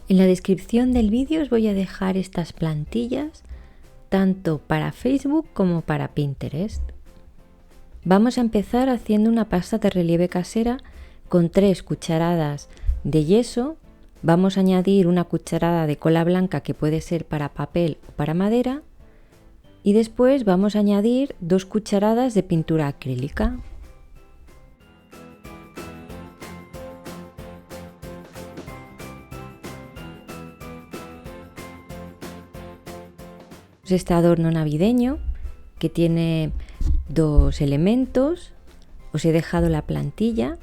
En la descripción del vídeo os voy a dejar estas plantillas tanto para Facebook como para Pinterest. Vamos a empezar haciendo una pasta de relieve casera con 3 cucharadas de yeso. Vamos a añadir una cucharada de cola blanca que puede ser para papel o para madera y después vamos a añadir 2 cucharadas de pintura acrílica. Este adorno navideño que tiene 2 elementos, os he dejado la plantilla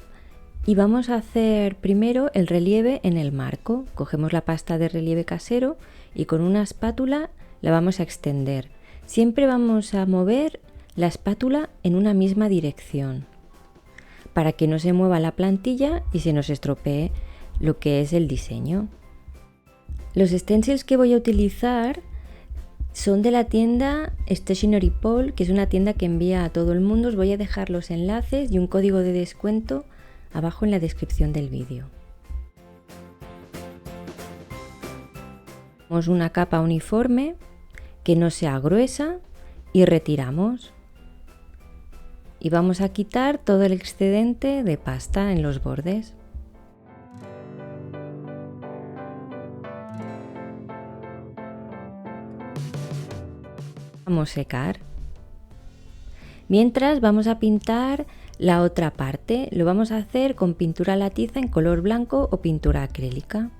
y vamos a hacer primero el relieve en el marco. Cogemos la pasta de relieve casero y con una espátula la vamos a extender. Siempre vamos a mover la espátula en una misma dirección para que no se mueva la plantilla y se nos estropee lo que es el diseño. Los stencils que voy a utilizar son de la tienda Stationery Pole, que es una tienda que envía a todo el mundo. Os voy a dejar los enlaces y un código de descuento abajo en la descripción del vídeo. Hacemos una capa uniforme que no sea gruesa y retiramos. Y vamos a quitar todo el excedente de pasta en los bordes. Vamos a secar. Mientras vamos a pintar la otra parte. Lo vamos a hacer con pintura latiza en color blanco o pintura acrílica.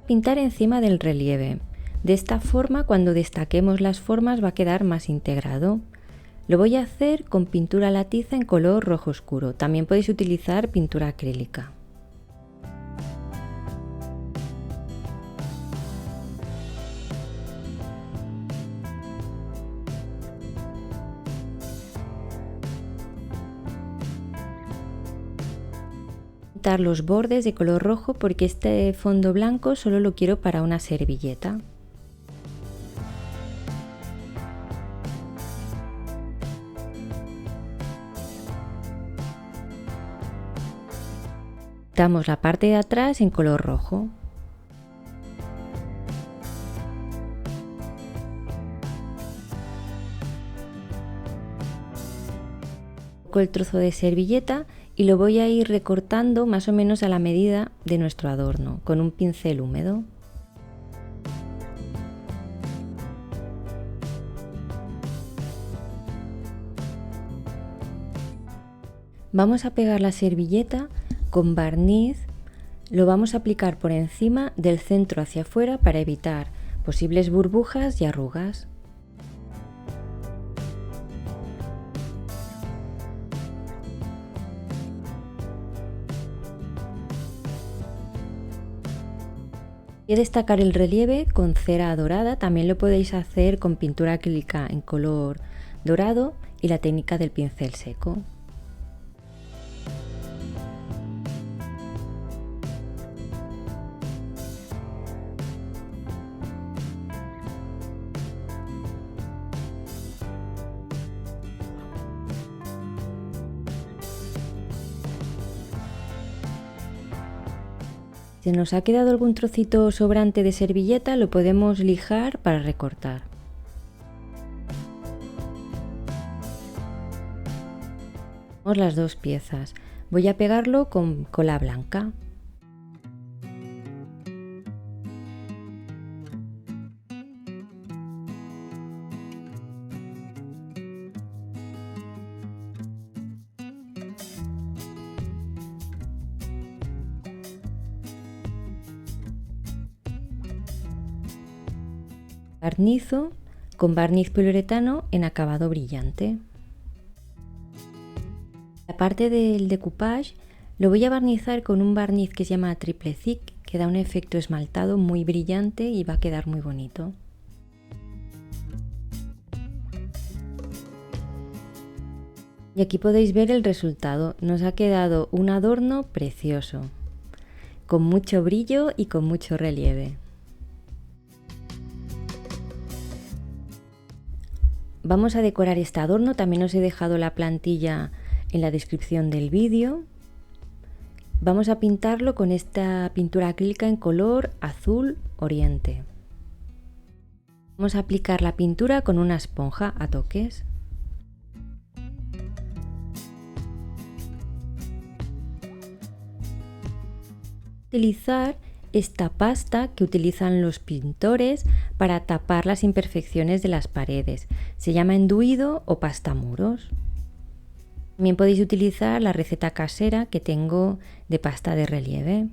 Pintar encima del relieve. De esta forma, cuando destaquemos las formas va a quedar más integrado. Lo voy a hacer con pintura latiza en color rojo oscuro. También podéis utilizar pintura acrílica. Pintar los bordes de color rojo porque este fondo blanco solo lo quiero para una servilleta. Pintamos la parte de atrás en color rojo. Coloco el trozo de servilleta y lo voy a ir recortando más o menos a la medida de nuestro adorno con un pincel húmedo. Vamos a pegar la servilleta con barniz, lo vamos a aplicar por encima del centro hacia afuera para evitar posibles burbujas y arrugas. Voy a destacar el relieve con cera dorada, también lo podéis hacer con pintura acrílica en color dorado y la técnica del pincel seco. Si nos ha quedado algún trocito sobrante de servilleta, lo podemos lijar para recortar. Tenemos las 2 piezas. Voy a pegarlo con cola blanca. Barnizo con barniz poliuretano en acabado brillante. La parte del decoupage lo voy a barnizar con un barniz que se llama Triple Thick, que da un efecto esmaltado muy brillante y va a quedar muy bonito. Y aquí podéis ver el resultado. Nos ha quedado un adorno precioso, con mucho brillo y con mucho relieve. Vamos a decorar este adorno, también os he dejado la plantilla en la descripción del vídeo. Vamos a pintarlo con esta pintura acrílica en color azul oriente. Vamos a aplicar la pintura con una esponja a toques. Utilizar esta pasta que utilizan los pintores para tapar las imperfecciones de las paredes. Se llama enduido o pasta muros. También podéis utilizar la receta casera que tengo de pasta de relieve.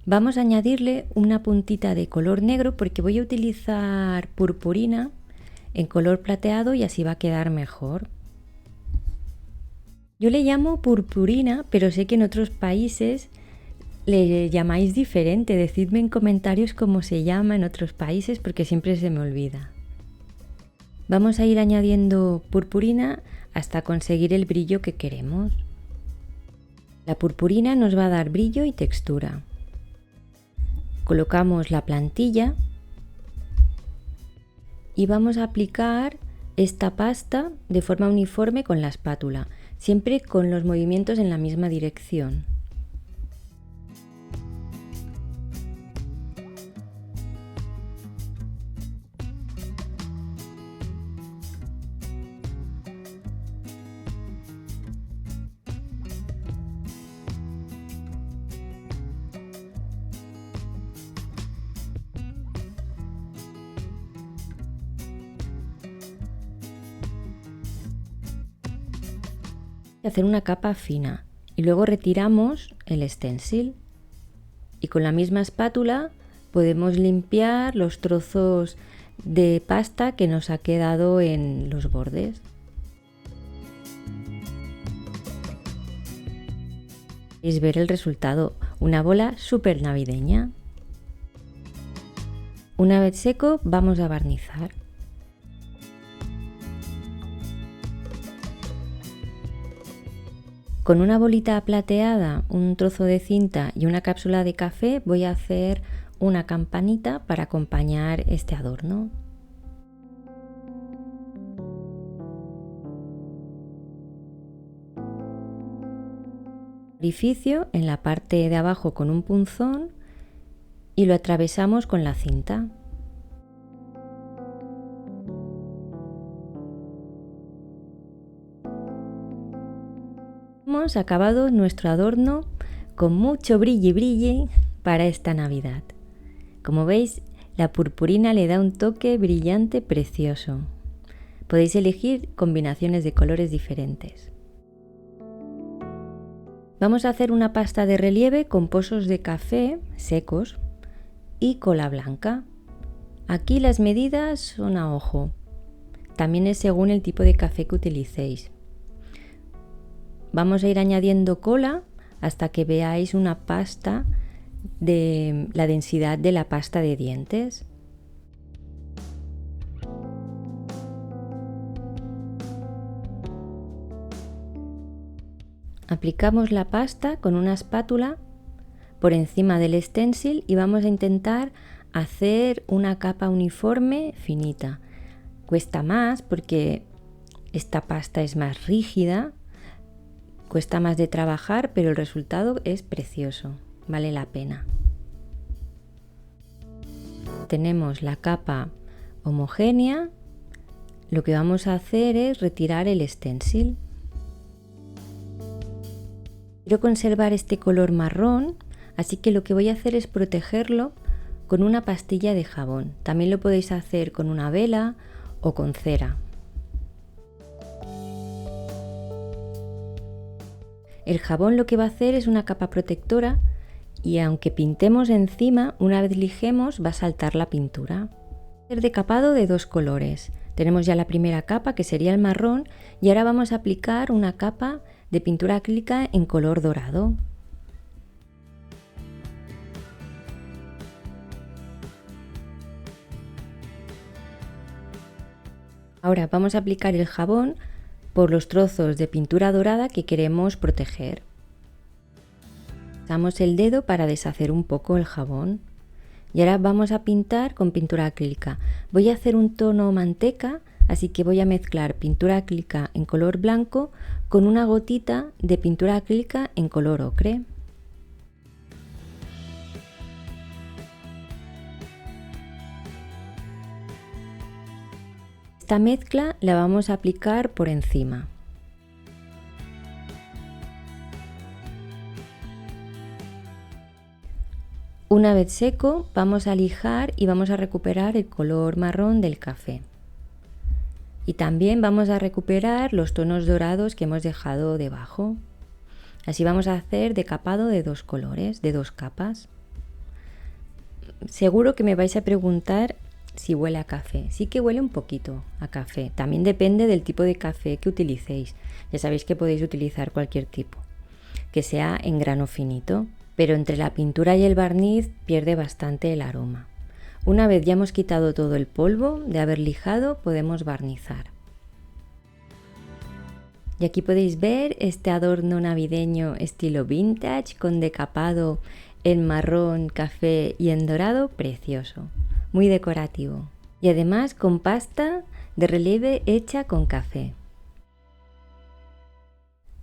Vamos a añadirle una puntita de color negro porque voy a utilizar purpurina en color plateado y así va a quedar mejor. Yo le llamo purpurina, pero sé que en otros países le llamáis diferente. Decidme en comentarios cómo se llama en otros países porque siempre se me olvida. Vamos a ir añadiendo purpurina hasta conseguir el brillo que queremos. La purpurina nos va a dar brillo y textura. Colocamos la plantilla y vamos a aplicar esta pasta de forma uniforme con la espátula, siempre con los movimientos en la misma dirección. Hacer una capa fina y luego retiramos el stencil y con la misma espátula podemos limpiar los trozos de pasta que nos ha quedado en los bordes. Podéis ver el resultado, una bola súper navideña. Una vez seco vamos a barnizar. Con una bolita plateada, un trozo de cinta y una cápsula de café voy a hacer una campanita para acompañar este adorno. Orificio en la parte de abajo con un punzón y lo atravesamos con la cinta. Hemos acabado nuestro adorno con mucho brilli para esta Navidad. Como veis, la purpurina le da un toque brillante precioso. Podéis elegir combinaciones de colores diferentes. Vamos a hacer una pasta de relieve con pozos de café secos y cola blanca. Aquí las medidas son a ojo. También es según el tipo de café que utilicéis. Vamos a ir añadiendo cola hasta que veáis una pasta de la densidad de la pasta de dientes. Aplicamos la pasta con una espátula por encima del stencil y vamos a intentar hacer una capa uniforme finita. Cuesta más porque esta pasta es más rígida. Cuesta más de trabajar, pero el resultado es precioso, vale la pena. Tenemos la capa homogénea, lo que vamos a hacer es retirar el stencil. Quiero conservar este color marrón, así que lo que voy a hacer es protegerlo con una pastilla de jabón. También lo podéis hacer con una vela o con cera. El jabón lo que va a hacer es una capa protectora y aunque pintemos encima, una vez lijemos va a saltar la pintura. El decapado de dos colores. Tenemos ya la primera capa que sería el marrón y ahora vamos a aplicar una capa de pintura acrílica en color dorado. Ahora vamos a aplicar el jabón por los trozos de pintura dorada que queremos proteger. Usamos el dedo para deshacer un poco el jabón y ahora vamos a pintar con pintura acrílica. Voy a hacer un tono manteca Así que voy a mezclar pintura acrílica en color blanco con una gotita de pintura acrílica en color ocre. Esta mezcla la vamos a aplicar por encima. Una vez seco, vamos a lijar y vamos a recuperar el color marrón del café. Y también vamos a recuperar los tonos dorados que hemos dejado debajo. Así vamos a hacer decapado de 2 colores, de 2 capas. Seguro que me vais a preguntar si huele a café. Sí que huele un poquito a café. También depende del tipo de café que utilicéis. Ya sabéis que podéis utilizar cualquier tipo, que sea en grano finito, pero entre la pintura y el barniz pierde bastante el aroma. Una vez ya hemos quitado todo el polvo de haber lijado, podemos barnizar. Y aquí podéis ver este adorno navideño estilo vintage con decapado en marrón, café y en dorado, precioso, muy decorativo. Y además con pasta de relieve hecha con café.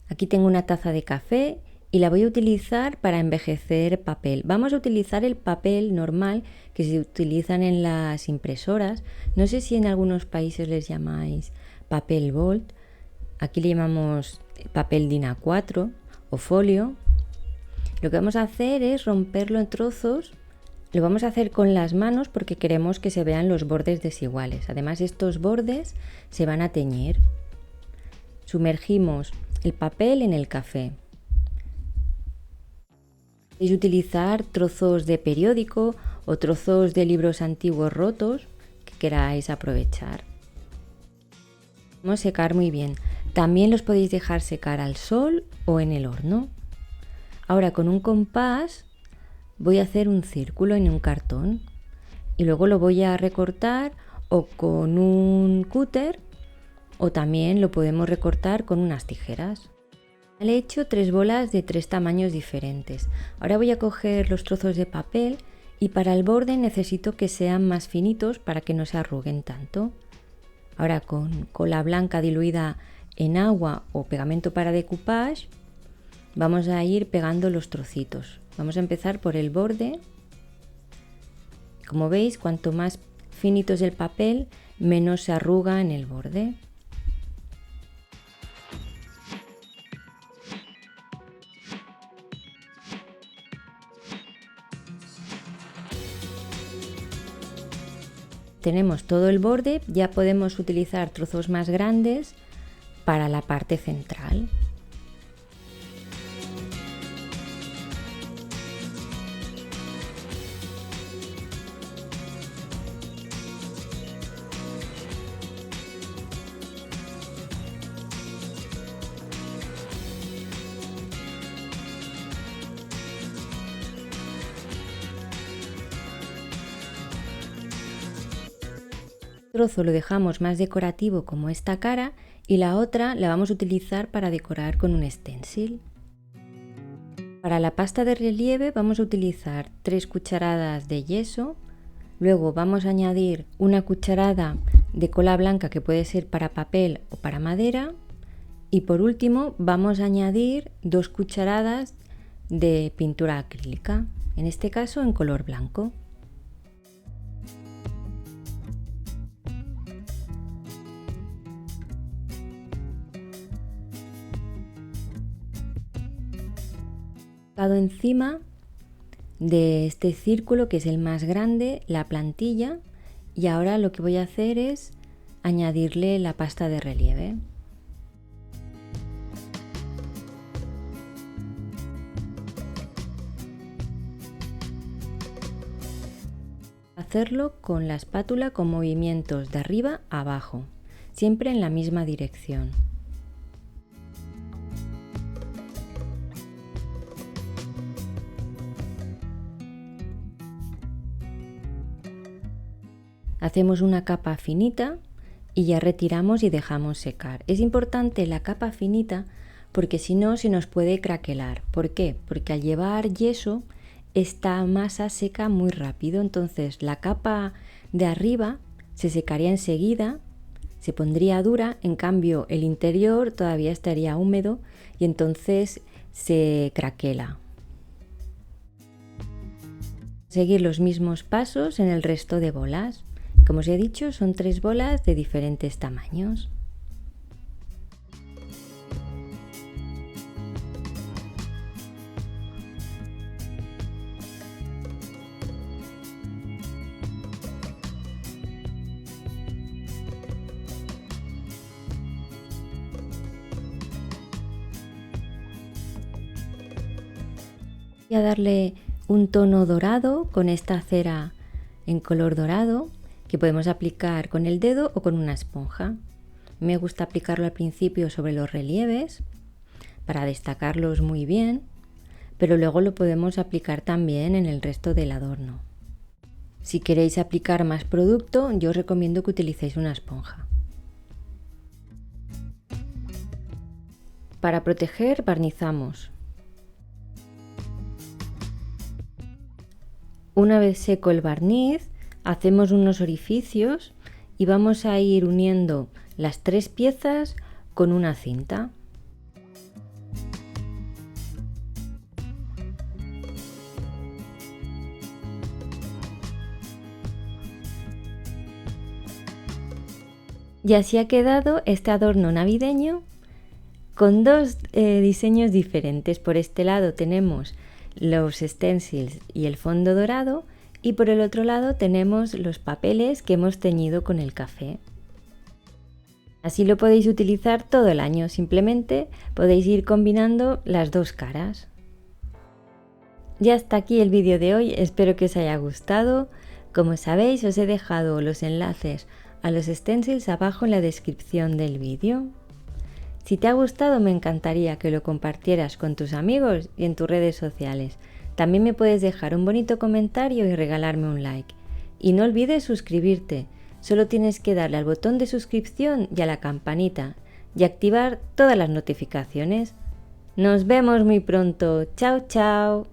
Aquí tengo una taza de café y la voy a utilizar para envejecer papel. Vamos a utilizar el papel normal que se utilizan en las impresoras. No sé si en algunos países les llamáis papel Bolt. Aquí le llamamos papel DIN A4 o folio. Lo que vamos a hacer es romperlo en trozos. Lo vamos a hacer con las manos porque queremos que se vean los bordes desiguales. Además, estos bordes se van a teñir. Sumergimos el papel en el café. Podéis utilizar trozos de periódico o trozos de libros antiguos rotos que queráis aprovechar. Vamos a secar muy bien. También los podéis dejar secar al sol o en el horno. Ahora con un compás voy a hacer un círculo en un cartón y luego lo voy a recortar o con un cúter o también lo podemos recortar con unas tijeras. Le he hecho 3 bolas de 3 tamaños diferentes. Ahora voy a coger los trozos de papel y para el borde necesito que sean más finitos para que no se arruguen tanto. Ahora con cola blanca diluida en agua o pegamento para decoupage vamos a ir pegando los trocitos. Vamos a empezar por el borde. Como veis, cuanto más finito es el papel, menos se arruga en el borde. Tenemos todo el borde, ya podemos utilizar trozos más grandes para la parte central. Trozo lo dejamos más decorativo como esta cara y la otra la vamos a utilizar para decorar con un stencil. Para la pasta de relieve vamos a utilizar 3 cucharadas de yeso, luego vamos a añadir una cucharada de cola blanca que puede ser para papel o para madera y por último vamos a añadir 2 cucharadas de pintura acrílica, en este caso en color blanco. Encima de este círculo que es el más grande la plantilla y ahora lo que voy a hacer es añadirle la pasta de relieve. Hacerlo con la espátula con movimientos de arriba a abajo, siempre en la misma dirección. Hacemos una capa finita y ya retiramos y dejamos secar. Es importante la capa finita porque si no se nos puede craquelar. ¿Por qué? Porque al llevar yeso esta masa seca muy rápido, entonces la capa de arriba se secaría enseguida se pondría dura, en cambio el interior todavía estaría húmedo y entonces se craquela. Seguir los mismos pasos en el resto de bolas. Como os he dicho, son 3 bolas de diferentes tamaños. Voy a darle un tono dorado con esta cera en color dorado que podemos aplicar con el dedo o con una esponja. Me gusta aplicarlo al principio sobre los relieves para destacarlos muy bien, pero luego lo podemos aplicar también en el resto del adorno. Si queréis aplicar más producto, yo os recomiendo que utilicéis una esponja. Para proteger, barnizamos. Una vez seco el barniz, hacemos unos orificios y vamos a ir uniendo las 3 piezas con una cinta. Y así ha quedado este adorno navideño con 2 diseños diferentes. Por este lado tenemos los stencils y el fondo dorado y por el otro lado tenemos los papeles que hemos teñido con el café. Así lo podéis utilizar todo el año, simplemente podéis ir combinando las 2 caras. Ya está aquí el vídeo de hoy, espero que os haya gustado. Como sabéis, os he dejado los enlaces a los stencils abajo en la descripción del vídeo. Si te ha gustado, me encantaría que lo compartieras con tus amigos y en tus redes sociales. También me puedes dejar un bonito comentario y regalarme un like. Y no olvides suscribirte. Solo tienes que darle al botón de suscripción y a la campanita y activar todas las notificaciones. Nos vemos muy pronto. Chao, chao.